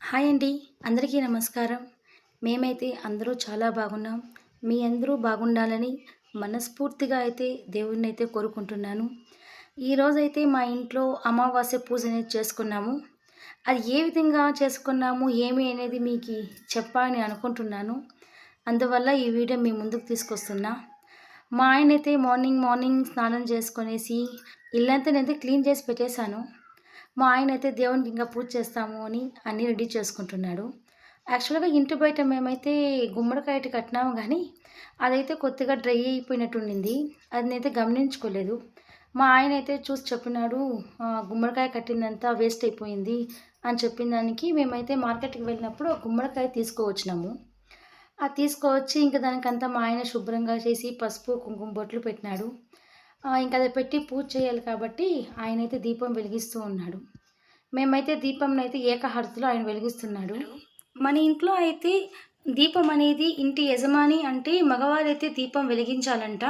Hi అండి. అందరికీ నమస్కారం. మేమైతే అందరూ చాలా బాగున్నాం. మీ అందరూ బాగుండాలని మనస్ఫూర్తిగా అయితే దేవుడినైతే కోరుకుంటున్నాను. ఈరోజైతే మా ఇంట్లో అమావాస్య పూజ అనేది చేసుకున్నాము. అది ఏ విధంగా చేసుకున్నాము, ఏమి అనేది మీకు చెప్పాలని అనుకుంటున్నాను. అందువల్ల ఈ వీడియో మీ ముందుకు తీసుకొస్తున్నా. మా ఆయనైతే మార్నింగ్ మార్నింగ్ స్నానం చేసుకొనేసి ఇల్లంతా క్లీన్ చేసి పెట్టేశాను. మా ఆయన అయితే దేవునికి ఇంకా పూజ చేస్తాము అని అన్నీ రెడీ చేసుకుంటున్నాడు. యాక్చువల్‌గా ఇంటి బయట మేమైతే గుమ్మడికాయ కట్టినాము కానీ, అదైతే కొద్దిగా డ్రై అయిపోయినట్టుండింది. అది నేనైతే గమనించుకోలేదు. మా ఆయన అయితే చూసి చెప్పినాడు, గుమ్మడికాయ కట్టిందంతా వేస్ట్ అయిపోయింది అని చెప్పిన దానికి మేమైతే మార్కెట్‌కి వెళ్ళినప్పుడు గుమ్మడికాయ తీసుకువచ్చినాము. అది తీసుకొచ్చి ఇంక దానికంతా మా ఆయన శుభ్రంగా చేసి పసుపు, కుంకుమ బొట్లు పెట్టినాడు. ఇంక అది పెట్టి పూజ చేయాలి కాబట్టి ఆయనైతే దీపం వెలిగిస్తూ ఉన్నాడు. మేమైతే దీపంనైతే ఏకహారతిలో ఆయన వెలిగిస్తున్నాడు. మన ఇంట్లో అయితే దీపం అనేది ఇంటి యజమాని అంటే మగవారైతే దీపం వెలిగించాలంట.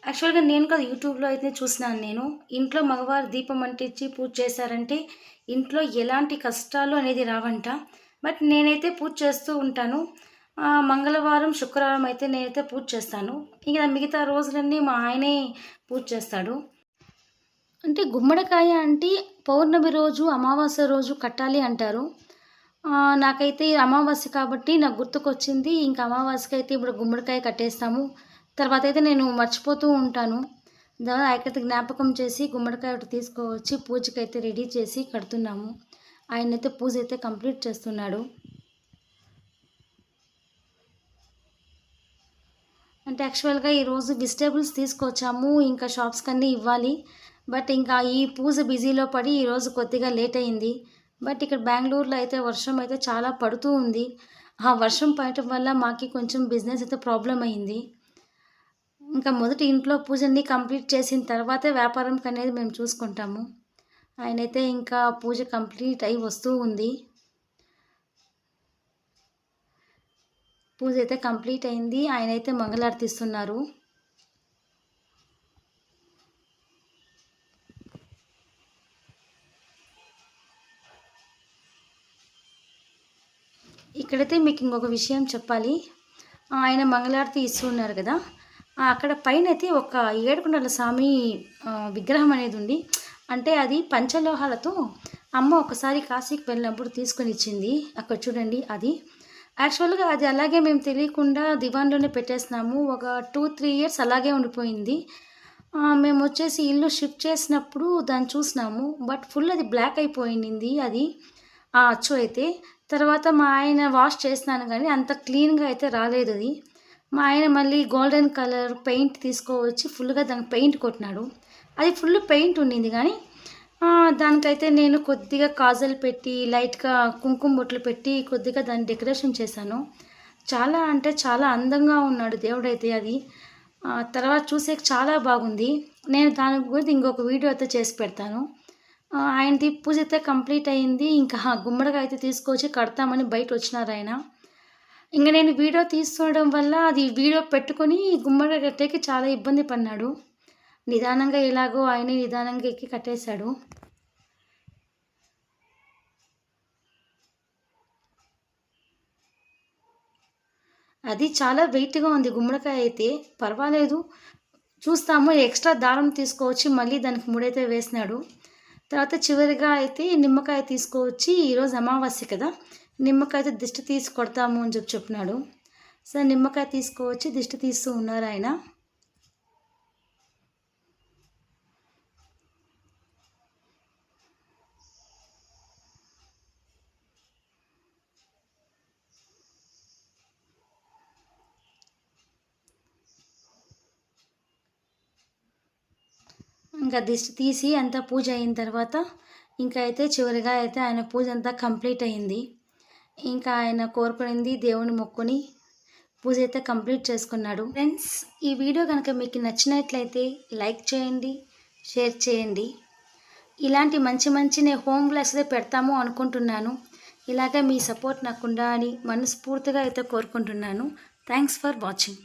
యాక్చువల్‌గా నేను కాదు, యూట్యూబ్‌లో అయితే చూసినాను నేను. ఇంట్లో మగవారు దీపం అంటించి పూజ చేశారంటే ఇంట్లో ఎలాంటి కష్టాలు అనేది రావంట. బట్ నేనైతే పూజ చేస్తూ ఉంటాను. మంగళవారం, శుక్రవారం అయితే నేనైతే పూజ చేస్తాను. ఇక మిగతా రోజులన్నీ మా ఆయనే పూజ చేస్తాడు. అంటే గుమ్మడికాయ అంటే పౌర్ణమి రోజు, అమావాస్య రోజు కట్టాలి అంటారు. నాకైతే అమావాస్య కాబట్టి నాకు గుర్తుకొచ్చింది. ఇంకా అమావాస్యకైతే ఇప్పుడు గుమ్మడికాయ కట్టేస్తాము. తర్వాత అయితే నేను మర్చిపోతూ ఉంటాను. ఆయనకైతే జ్ఞాపకం చేసి గుమ్మడికాయ ఒకటి తీసుకొచ్చి పూజకైతే రెడీ చేసి కడుతున్నాము. ఆయనైతే పూజ అయితే కంప్లీట్ చేస్తున్నాడు. అంటే యాక్చువల్‌గా ఈరోజు వెజిటేబుల్స్ తీసుకొచ్చాము. ఇంకా షాప్స్‌కన్నీ ఇవ్వాలి. బట్ ఇంకా ఈ పూజ బిజీలో పడి ఈరోజు కొద్దిగా లేట్ అయింది. బట్ ఇక్కడ బెంగుళూరులో అయితే వర్షం అయితే చాలా పడుతూ ఉంది. ఆ వర్షం పడటం వల్ల మాకి కొంచెం బిజినెస్ అయితే ప్రాబ్లమ్ అయింది. ఇంకా మొదట ఇంట్లో పూజన్నీ కంప్లీట్ చేసిన తర్వాతే వ్యాపారంకనేది మేము చూసుకుంటాము. ఆయనైతే ఇంకా పూజ కంప్లీట్ అయి వస్తూ ఉంది. పూజ అయితే కంప్లీట్ అయింది. ఆయనైతే మంగళారతి ఇస్తున్నారు. ఇక్కడైతే మీకు ఇంకొక విషయం చెప్పాలి. ఆయన మంగళారతి ఇస్తున్నారు కదా! అక్కడ పైనైతే ఒక ఏడుకొండల స్వామి విగ్రహం అనేది ఉంది. అంటే అది పంచలోహాలతో అమ్మ ఒకసారి కాశీకి వెళ్ళినప్పుడు తీసుకొని ఇచ్చింది. అక్కడ చూడండి అది. యాక్చువల్‌గా అది అలాగే మేము తెలియకుండా దివాన్‌లోనే పెట్టేసినాము. ఒక 2, 3 ఇయర్స్ అలాగే ఉండిపోయింది. మేమొచ్చేసి ఇల్లు షిఫ్ట్ చేసినప్పుడు దాన్ని చూసినాము. బట్ ఫుల్ అది బ్లాక్ అయిపోయింది అది. ఆ అచ్చు అయితే. తర్వాత మా ఆయన వాష్ చేసినాను గానీ అంత క్లీన్‌గా అయితే రాలేదది. మా ఆయన మళ్ళీ గోల్డెన్ కలర్ పెయింట్ తీసుకొచ్చి ఫుల్‌గా దానికి పెయింట్ కొట్టినాడు. అది ఫుల్ పెయింట్ ఉండింది గానీ దానికైతే నేను కొద్దిగా కాజల్ పెట్టి, లైట్‌గా కుంకుమ బొట్లు పెట్టి కొద్దిగా దాన్ని డెకరేషన్ చేశాను. చాలా అంటే చాలా అందంగా ఉన్నాడు దేవుడైతే అది. తర్వాత చూసేకి చాలా బాగుంది. నేను దాని గురించి ఇంకొక వీడియో అయితే చేసి పెడతాను. ఆయనది పూజ అయితే కంప్లీట్ అయింది. ఇంకా గుమ్మడికాయ అయితే తీసుకొచ్చి కడతామని బయటొచ్చినారాయన. ఇంక నేను వీడియో తీస్తుండడం వల్ల అది వీడియో పెట్టుకొని గుమ్మడికాయ కట్టేకి చాలా ఇబ్బంది పడినాడు. నిదానంగా ఎలాగో ఆయనే నిదానంగా ఎక్కి కట్టేశాడు. అది చాలా వెయిట్‌గా ఉంది గుమ్మడికాయ అయితే. పర్వాలేదు. చూస్తాము ఎక్స్‌ట్రా దారం తీసుకొచ్చి మళ్ళీ దానికి ముడైతే వేసినాడు. తర్వాత చివరిగా అయితే నిమ్మకాయ తీసుకొచ్చి ఈరోజు అమావాస్య కదా! నిమ్మకాయతో దిష్టి తీసి కొడతాము అని చెప్పినాడు. సో, నిమ్మకాయ తీసుకొచ్చి దిష్టి తీస్తూ ఉన్నారాయన. ఇంకా దిష్టి తీసి అంతా పూజ అయిన తర్వాత ఇంకా అయితే చివరిగా అయితే ఆయన పూజ అంతా కంప్లీట్ అయింది. ఇంకా ఆయన కోరుకునింది దేవుని మొక్కుని పూజ అయితే కంప్లీట్ చేసుకున్నాడు. ఫ్రెండ్స్, ఈ వీడియో కనుక మీకు నచ్చినట్లయితే లైక్ చేయండి, షేర్ చేయండి. ఇలాంటి మంచి మంచి నేను హోమ్ వ్లాగ్స్ అయితే పెడతాము అనుకుంటున్నాను. ఇలాగే మీ సపోర్ట్ నాకు ఉండాలని మనస్ఫూర్తిగా అయితే కోరుకుంటున్నాను. Thanks for watching.